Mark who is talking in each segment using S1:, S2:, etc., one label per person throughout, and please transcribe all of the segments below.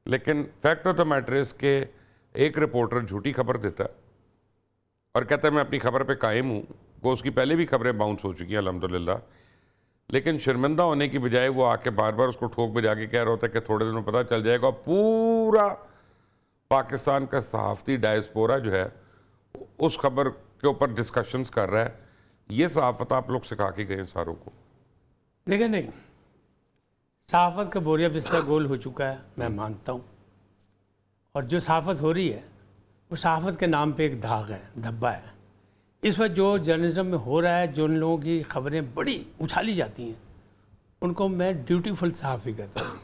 S1: लेकिन fact of the matter is के एक रिपोर्टर झूठी खबर देता है और कहता है मैं अपनी खबर पे कायम हूँ, वो उसकी पहले भी खबरें बाउंस हो चुकी हैं अल्हम्दुलिल्लाह, लेकिन शर्मिंदा होने की बजाय वो आके बार बार उसको ठोक बजा के कह रहा होता है कि थोड़े दिनों में पता चल जाएगा। पूरा पाकिस्तान का सहाफ़ती डायस्पोरा जो है उस खबर के ऊपर डिस्कशंस कर रहा है। ये सहाफ़त आप लोग सिखा के गए सारों को।
S2: देखिए नहीं, सहाफ़त का बोरिया बिस्तर गोल हो चुका है, मैं मानता हूँ। और जो सहाफ़त हो रही है वो सहाफ़त के नाम पे एक दाग है, धब्बा है। इस वक्त जो जर्नलिज्म में हो रहा है, जो उन लोगों की खबरें बड़ी उछाली जाती हैं, उनको मैं ड्यूटीफुल सहाफ़ी कहता हूँ।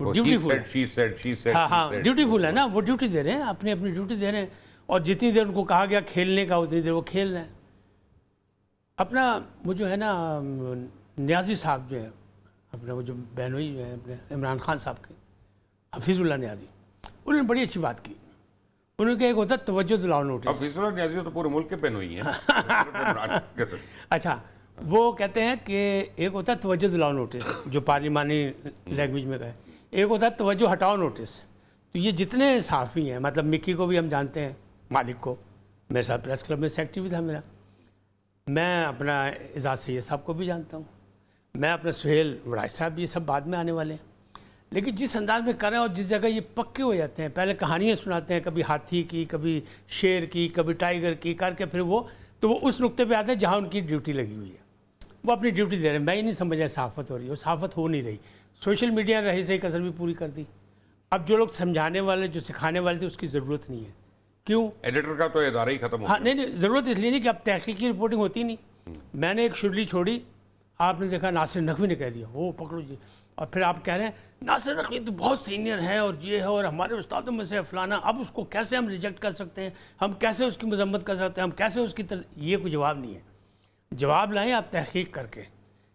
S2: वो ड्यूटीफुल है। हाँ, ड्यूटीफुल है ना, वो ड्यूटी दे रहे हैं, अपनी अपनी ड्यूटी दे रहे हैं। और जितनी देर उनको कहा गया खेलने का उतनी देर वो खेल रहे हैं अपना। वो जो है ना न्याजी साहब जो है अपने, वो जो बहनोई जो है अपने इमरान खान साहब के, हफीज़ुल्लाह न्याजी, उन्होंने बड़ी अच्छी बात की। उन्होंने कहा एक होता है तवज्जो दिलाओ नोटिस।
S1: हफीजुल्लाह न्याजी तो पूरे मुल्क के बहनोई हैं।
S2: अच्छा, वो कहते हैं कि एक होता है तवज्जो दिलाओ नोटिस, जो पार्लिमानी लैंग्वेज में कहे। एक होता है तवज्जो हटाओ नोटिस। तो ये जितने सहाफ़ी हैं, मतलब मिक्की को भी हम जानते हैं, मालिक को, मेरे साथ प्रेस क्लब में सेक्रेटरी भी था मेरा, मैं अपना एजाज सैयद साहब को भी जानता हूँ, मैं अपना सुहेल वराज साहब, ये सब बाद में आने वाले हैं। लेकिन जिस अंदाज में कर रहे हैं और जिस जगह ये पक्के हो जाते हैं, पहले कहानियाँ सुनाते हैं, कभी हाथी की, कभी शेर की, कभी टाइगर की, करके फिर वो उस नुक्ते पे आते हैं जहाँ उनकी ड्यूटी लगी हुई है, वो अपनी ड्यूटी दे रहे हैं। मैं ही नहीं समझा सहाफ़त हो रही है, वो सहाफ़त हो नहीं रही। सोशल मीडिया ने रही सही कसर भी पूरी कर दी। अब जो लोग समझाने वाले, जो सिखाने वाले थे, उसकी ज़रूरत नहीं है। क्यों?
S1: एडिटर का तो इदारा ही खत्म हो गया।
S2: हाँ, नहीं, ज़रूरत इसलिए नहीं कि अब तहकीकी रिपोर्टिंग होती नहीं। मैंने एक शुरली छोड़ी, आपने देखा नासिर नकवी ने कह दिया, वो पकड़ो जी, और फिर आप कह रहे हैं नासिर नकवी तो बहुत सीनियर है और ये है और हमारे उस्तादों में से फलाना, अब उसको कैसे हम रिजेक्ट कर सकते हैं, हम कैसे उसकी मजम्मत कर सकते हैं, हम कैसे उसकी ये कोई जवाब नहीं है। जवाब लाएँ आप तहकीक करके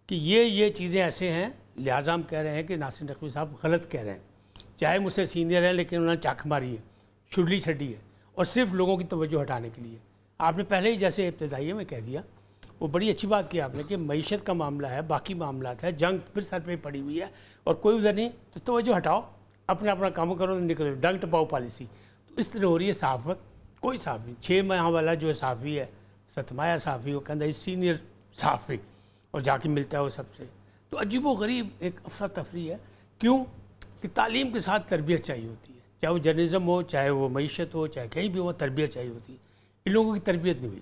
S2: कि ये चीज़ें ऐसे हैं, लिहाजा हम कह रहे हैं कि नासिर नकवी साहब गलत कह रहे हैं। चाहे मुझसे सीनियर है, लेकिन उन्होंने चाक मारी है, शुरली छड़ी है, और सिर्फ लोगों की तवज्जो हटाने के लिए। आपने पहले ही जैसे इब्तदाइये में कह दिया, वो बड़ी अच्छी बात की आपने कि मईशत का मामला है, बाकी मामला है, जंग फिर सर पे पड़ी हुई है और कोई उधर नहीं, तो तवज्जो हटाओ, अपना अपना काम करो, निकलो, डंग टपाओ पॉलिसी। तो इस तरह हो रही है सहाफ़त। कोई सहाफ़ी 6 माह वाला जो सहाफ़ी है, सतमाया सहाफ़ी, वो कहता है सीनियर सहाफ़ी, और जाके मिलता है वो सबसे। तो अजीबो गरीब एक अफरा तफरी है। क्यों? कि तालीम के साथ तरबियत चाहिए होती है, चाहे वो जर्नलिज्म हो, चाहे वो मईशत हो, चाहे कहीं भी हो, तरबियत चाहिए होती है। इन लोगों की तरबियत नहीं हुई।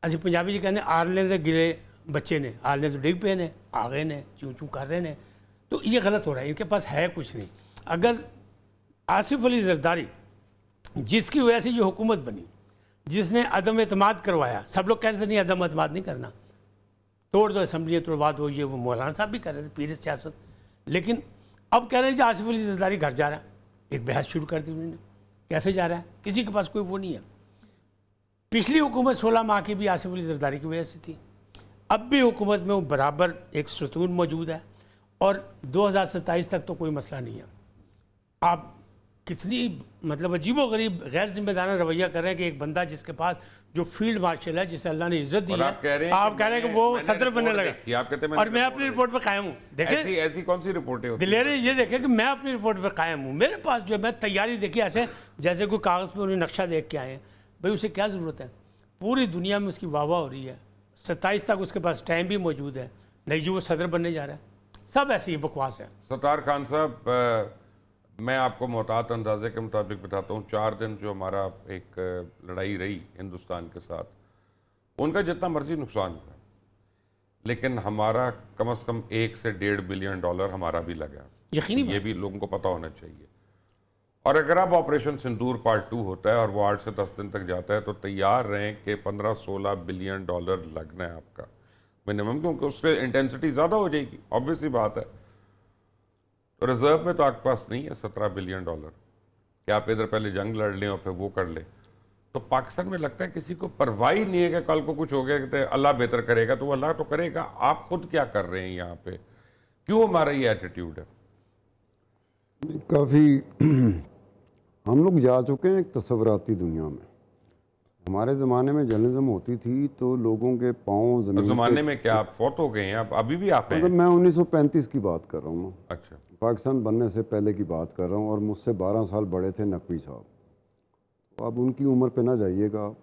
S2: अच्छा, पंजाबी जी कहने आरले से गिरे बच्चे ने, आरले तो डिग पे ने, आ गए ने, चूँ चूँ कर रहे ने। तो ये गलत हो रहा है, इनके पास है कुछ नहीं। अगर आसिफ अली जरदारी, जिसकी वजह से ये हुकूमत बनी, जिसने अदम एतमाद करवाया, सब लोग कह रहे थे नहीं अदम एतमाद नहीं करना, तोड़ दो असम्बलियाँ, तोड़वा दो, ये वो मौलाना साहब भी कर रहे थे, पीर सियासत। लेकिन अब कह रहे हैं कि आसिफ अली जरदारी घर जा रहा है। एक बहस शुरू कर दी उन्होंने, कैसे जा रहा है, किसी के पास कोई वो नहीं है। पिछली हुकूमत 16 माह की भी आसिफ अली जरदारी की वजह से थी, अब भी हुकूमत में वो बराबर एक सुतून मौजूद है, और 2027 तक तो कोई मसला नहीं है। आप कितनी मतलब अजीबो गरीब गैर जिम्मेदाराना रवैया कर रहे हैं कि एक बंदा जिसके पास जो फील्ड मार्शल है, जिसे अल्लाह ने इज्जत दी है, आप कह रहे हैं कि वो सदर बनने लगा, और मैं अपनी रिपोर्ट पे कायम हूँ। देखिए
S1: ऐसी कौन सी रिपोर्टें होती हैं?
S2: दिलेरे ये देखें कि मैं अपनी रिपोर्ट पे कायम हूँ। मेरे पास जो है, मैं तैयारी देखी ऐसे जैसे कोई कागज़ पे उन्हें नक्शा देख के आए हैं। भाई उसे क्या ज़रूरत है? पूरी दुनिया में उसकी वाह वाह हो रही है, 27 तक उसके पास टाइम भी मौजूद है, नहीं जो वो सदर बनने जा रहा है। सब ऐसी ही बकवास है।
S1: सत्तार खान साहब, मैं आपको मोहतात अंदाजे के मुताबिक बताता हूँ, 4 दिन जो हमारा एक लड़ाई रही हिंदुस्तान के साथ, उनका जितना मर्जी नुकसान हुआ, लेकिन हमारा कम से कम 1 से 1.5 बिलियन डॉलर हमारा भी लगा।
S2: यकीनी
S1: ये भी लोगों को पता होना चाहिए। और अगर अब ऑपरेशन सिंदूर पार्ट 2 होता है और वो 8 से 10 दिन तक जाता है, तो तैयार रहें कि 15-16 बिलियन डॉलर लगना है आपका मिनिमम, क्योंकि उससे इंटेंसिटी ज़्यादा हो जाएगी, ऑब्वियस ही बात है। तो रिजर्व में तो आपके पास नहीं है 17 बिलियन डॉलर कि आप इधर पहले जंग लड़ लें और फिर वो कर लें। तो पाकिस्तान में लगता है किसी को परवाह ही नहीं है कि कल को कुछ हो गया कि अल्लाह बेहतर करेगा, तो वो अल्लाह तो करेगा। आप खुद क्या कर रहे हैं यहाँ पे? क्यों हमारा ये एटीट्यूड है?
S3: काफ़ी हम लोग जा चुके हैं एक तस्वराती दुनिया में। हमारे ज़माने में जर्नलिज्म होती थी तो लोगों के पाँव
S1: उस
S3: ज़मीन
S1: जमाने
S3: पे,
S1: में क्या आप फौत हो गए हैं? आप अभी भी आप
S3: मतलब
S1: हैं?
S3: मैं 1935 की बात कर रहा हूँ,
S1: अच्छा।
S3: पाकिस्तान बनने से पहले की बात कर रहा हूँ, और मुझसे 12 साल बड़े थे नकवी साहब। तो अब उनकी उम्र पे ना जाइएगा आप।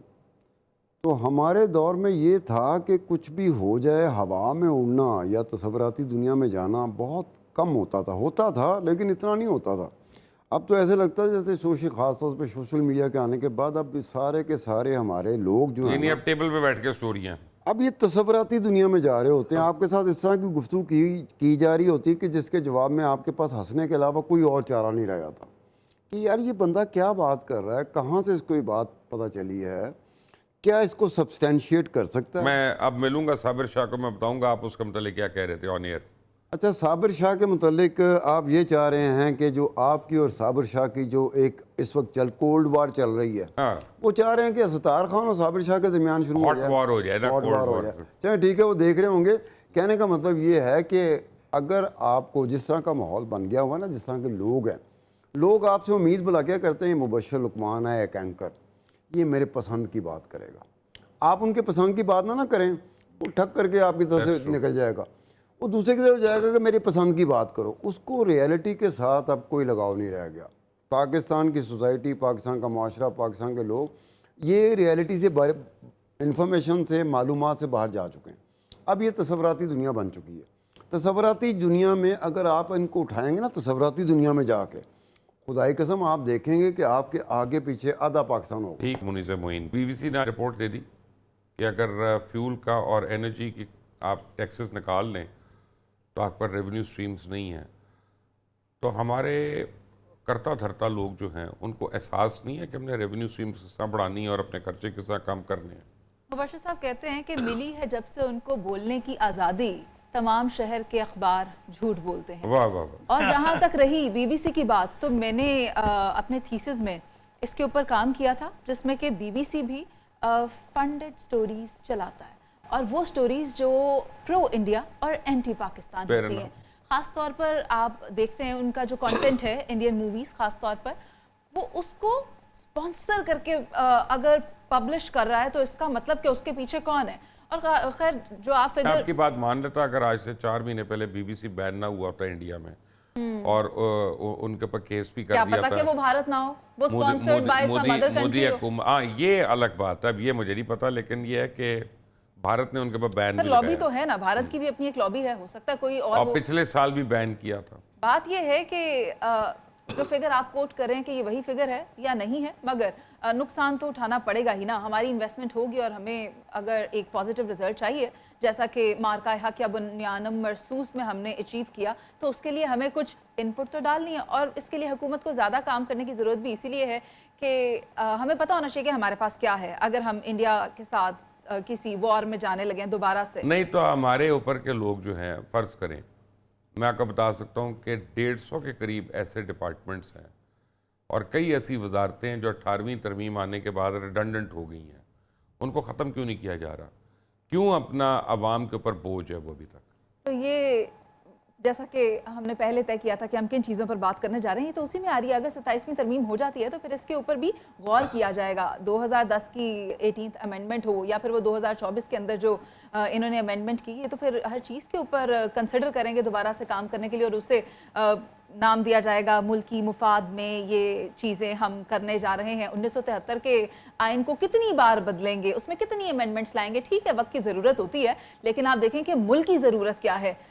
S3: तो हमारे दौर में ये था कि कुछ भी हो जाए, हवा में उड़ना या तसव्वुराती दुनिया में जाना बहुत कम होता था लेकिन इतना नहीं होता था। अब तो ऐसे लगता है जैसे ख़ास तौर पे सोशल मीडिया के आने के बाद अब सारे के सारे हमारे लोग जो
S1: ये
S3: हैं
S1: नहीं
S3: ना,
S1: अब टेबल पे बैठ के स्टोरियाँ।
S3: अब ये तसव्वुराती दुनिया में जा रहे होते हैं। आपके साथ इस तरह की गुफ्तगू की जा रही होती है कि जिसके जवाब में आपके पास हंसने के अलावा कोई और चारा नहीं रह जाता कि यार ये बंदा क्या बात कर रहा है, कहाँ से इसको ये बात पता चली है, क्या इसको सब्सटेंशिएट कर सकता है।
S1: मैं अब मिलूंगा साबिर शाह को, मैं बताऊंगा आप उसके मतलब क्या कह रहे थे ऑन एयर।
S3: अच्छा, साबिर शाह के मुतल्लिक आप ये चाह रहे हैं कि जो आपकी और साबिर शाह की जो एक इस वक्त कोल्ड वार चल रही है,
S1: हाँ,
S3: वो चाह रहे हैं कि सत्तार खान और साबिर शाह के दरमियान शुरू हो
S1: हॉट
S3: जाए,
S1: वॉर हो जाए ना,
S3: हॉट
S1: कोल्ड
S3: वार हो
S1: वॉर
S3: जाए।
S1: से।
S3: चलिए ठीक है, वो देख रहे होंगे। कहने का मतलब ये है कि अगर आपको जिस तरह का माहौल बन गया हुआ ना, जिस तरह के लोग हैं, लोग आपसे उम्मीद बुला क्या करते हैं, मुबश्शिर लुकमान है एक एंकर, ये मेरे पसंद की बात करेगा। आप उनके पसंद की बात ना करें, वो ठक करके आपकी तरफ से निकल जाएगा, वो दूसरे की तरफ जाएगा कि मेरी पसंद की बात करो। उसको रियलिटी के साथ अब कोई लगाव नहीं रह गया। पाकिस्तान की सोसाइटी, पाकिस्तान का माशरा, पाकिस्तान के लोग ये रियलिटी से इंफॉर्मेशन से, मालूमात से बाहर जा चुके हैं। अब ये तसव्वुराती दुनिया बन चुकी है। तसव्वुराती दुनिया में अगर आप इनको उठाएंगे ना, तसव्वुराती दुनिया में जाके, खुदाई कसम आप देखेंगे कि आपके आगे पीछे आधा पाकिस्तान होगा।
S1: ठीक मुनीस मोइन, बीबीसी ने रिपोर्ट दे दी कि अगर फ्यूल का और एनर्जी की आप टैक्सेस निकाल लें तो आप पर रेवेन्यू स्ट्रीम्स नहीं हैं। तो हमारे करता धरता लोग जो हैं उनको एहसास नहीं है कि हमने रेवेन्यू स्ट्रीम्स किस तरह बढ़ानी है और अपने खर्चे किस तरह कम करने हैं।
S4: मुबश्शिर साहब कहते हैं कि मिली है जब से उनको बोलने की आज़ादी, तमाम शहर के अखबार झूठ बोलते हैं।
S1: वाह वाह वाह।
S4: और जहाँ तक रही बीबीसी की बात, तो मैंने अपने थीसिस में इसके ऊपर काम किया था, जिसमें कि बीबीसी भी फंडेड स्टोरीज चलाता है, और वो स्टोरीज जो प्रो इंडिया और एंटी पाकिस्तान
S1: Fair
S4: होती
S1: enough.
S4: हैं। ख़ास तौर पर आप देखते हैं उनका जो कंटेंट है, इंडियन मूवीज़ ख़ास तौर पर, वो उसको स्पॉन्सर करके अगर पब्लिश कर रहा है तो इसका मतलब कि उसके पीछे कौन है। और खैर जो आप
S1: मैं
S4: फिगर
S1: आपकी बात मान लेता अगर आज से 4 महीने पहले बीबीसी बैन ना हुआ था इंडिया में और उनके ऊपर केस भी कर
S4: क्या
S1: दिया
S4: पता
S1: था
S4: कि वो भारत ना हो, वो sponsored by some other country हो।
S1: हाँ ये अलग बात है, अब ये मुझे नहीं पता, लेकिन ये है कि भारत ने उनके ऊपर बैन
S4: सर
S1: भी
S4: लॉबी
S1: लगाया
S4: तो है ना, भारत की भी अपनी एक लॉबी है, हो सकता है कोई और
S1: और
S4: हो।
S1: पिछले साल भी बैन किया था।
S4: बात ये है कि जो फिगर आप कोट करें कि ये वही फिगर है या नहीं है, मगर नुकसान तो उठाना पड़ेगा ही ना। हमारी इन्वेस्टमेंट होगी और हमें अगर एक पॉजिटिव रिजल्ट चाहिए, जैसा कि मार्का हक या बुनियानम मरसूस में हमने अचीव किया, तो उसके लिए हमें कुछ इनपुट तो डालनी है। और इसके लिए हुकूमत को ज़्यादा काम करने की ज़रूरत भी इसीलिए है कि हमें पता होना चाहिए कि हमारे पास क्या है। अगर हम इंडिया के साथ किसी वॉर में जाने लगे दोबारा से,
S1: नहीं तो हमारे ऊपर के लोग जो हैं, फ़र्ज़ करें मैं आपको बता सकता हूँ कि 150 के करीब ऐसे डिपार्टमेंट्स हैं और कई ऐसी वजारतें हैं जो 18वीं तरमीम आने के बाद रिडंडेंट हो गई हैं। उनको ख़त्म क्यों नहीं किया जा रहा? क्यों अपना अवाम के ऊपर बोझ है वो अभी तक?
S4: तो ये जैसा कि हमने पहले तय किया था कि हम किन चीज़ों पर बात करने जा रहे हैं, तो उसी में आ रही है। अगर 27वीं तरमीम हो जाती है तो फिर इसके ऊपर भी गौर किया जाएगा। 2010 की 18th अमेंडमेंट हो या फिर वो 2024 के अंदर जो इन्होंने अमेंडमेंट की है, तो फिर हर चीज़ के ऊपर कंसिडर करेंगे दोबारा से काम करने के लिए, और उसे नाम दिया जाएगा मुल्की मुफाद में ये चीज़ें हम करने जा रहे हैं। 1973 के आइन को कितनी बार बदलेंगे, उसमें कितनी अमेंडमेंट्स लाएंगे, ठीक है वक्त की ज़रूरत होती है, लेकिन आप देखें कि मुल्क की ज़रूरत क्या है।